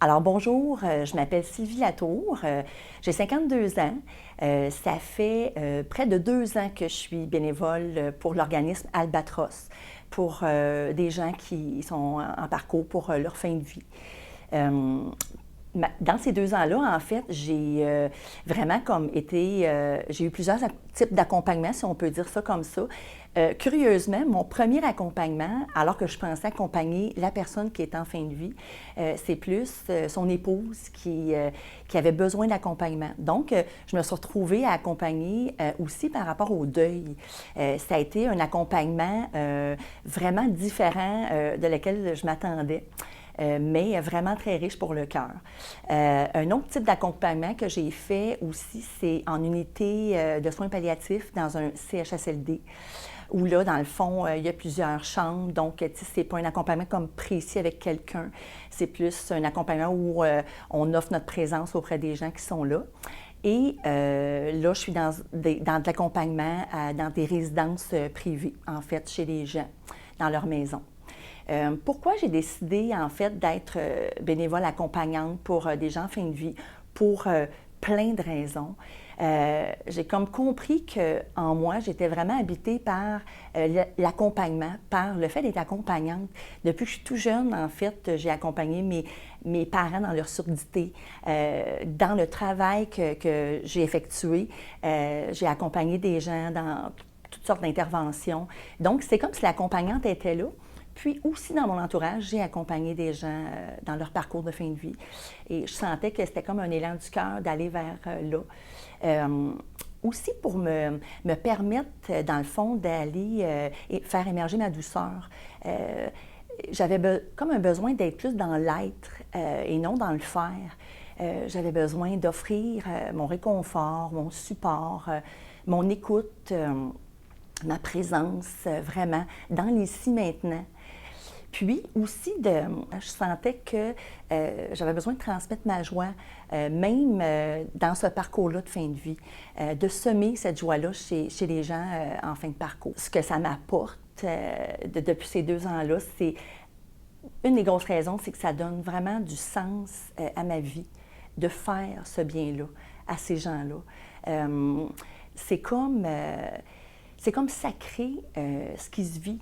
Alors bonjour, je m'appelle Sylvie Latour, j'ai 52 ans. Ça fait près de 2 ans que je suis bénévole pour l'organisme Albatros, pour des gens qui sont en parcours pour leur fin de vie. Dans ces 2 ans-là, en fait, j'ai vraiment j'ai eu plusieurs types d'accompagnement, si on peut dire ça comme ça. Curieusement, mon premier accompagnement, alors que je pensais accompagner la personne qui est en fin de vie, c'est plus son épouse qui avait besoin d'accompagnement. Donc, je me suis retrouvée à accompagner aussi par rapport au deuil. Ça a été un accompagnement vraiment différent de lequel je m'attendais. Mais vraiment très riche pour le cœur. Un autre type d'accompagnement que j'ai fait aussi, c'est en unité de soins palliatifs dans un CHSLD, où là, dans le fond, il y a plusieurs chambres. Donc, c'est pas un accompagnement comme précis avec quelqu'un. C'est plus un accompagnement où on offre notre présence auprès des gens qui sont là. Et là, je suis dans de l'accompagnement dans des résidences privées, en fait, chez les gens, dans leur maison. Pourquoi j'ai décidé, en fait, d'être bénévole accompagnante pour des gens en fin de vie? Pour plein de raisons. J'ai comme compris qu'en moi, j'étais vraiment habitée par l'accompagnement, par le fait d'être accompagnante. Depuis que je suis tout jeune, en fait, j'ai accompagné mes parents dans leur surdité. Dans le travail que j'ai effectué, j'ai accompagné des gens dans toutes sortes d'interventions. Donc, c'est comme si l'accompagnante était là. Puis aussi, dans mon entourage, j'ai accompagné des gens dans leur parcours de fin de vie. Et je sentais que c'était comme un élan du cœur d'aller vers là. Aussi pour me permettre, dans le fond, d'aller faire émerger ma douceur. J'avais comme un besoin d'être plus dans l'être et non dans le faire. J'avais besoin d'offrir mon réconfort, mon support, mon écoute, ma présence, vraiment, dans l'ici maintenant. Puis aussi, je sentais que j'avais besoin de transmettre ma joie, même dans ce parcours-là de fin de vie, de semer cette joie-là chez les gens en fin de parcours. Ce que ça m'apporte depuis ces 2 ans-là, c'est une des grosses raisons, c'est que ça donne vraiment du sens à ma vie, de faire ce bien-là à ces gens-là. C'est comme sacré ce qui se vit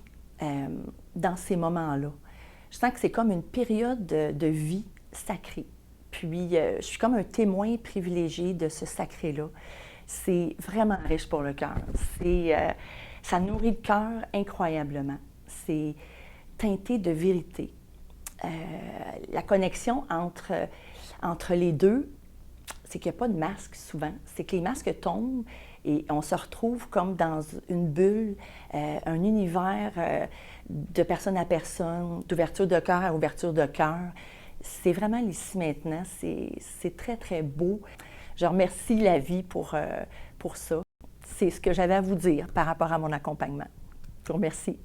dans ces moments-là. Je sens que c'est comme une période de vie sacrée. Puis, je suis comme un témoin privilégié de ce sacré-là. C'est vraiment riche pour le cœur. Ça nourrit le cœur incroyablement. C'est teinté de vérité. La connexion entre les deux, c'est qu'il n'y a pas de masque souvent. C'est que les masques tombent et on se retrouve comme dans une bulle, un univers de personne à personne, d'ouverture de cœur à ouverture de cœur. C'est vraiment l'ici maintenant. C'est très, très beau. Je remercie la vie pour ça. C'est ce que j'avais à vous dire par rapport à mon accompagnement. Je vous remercie.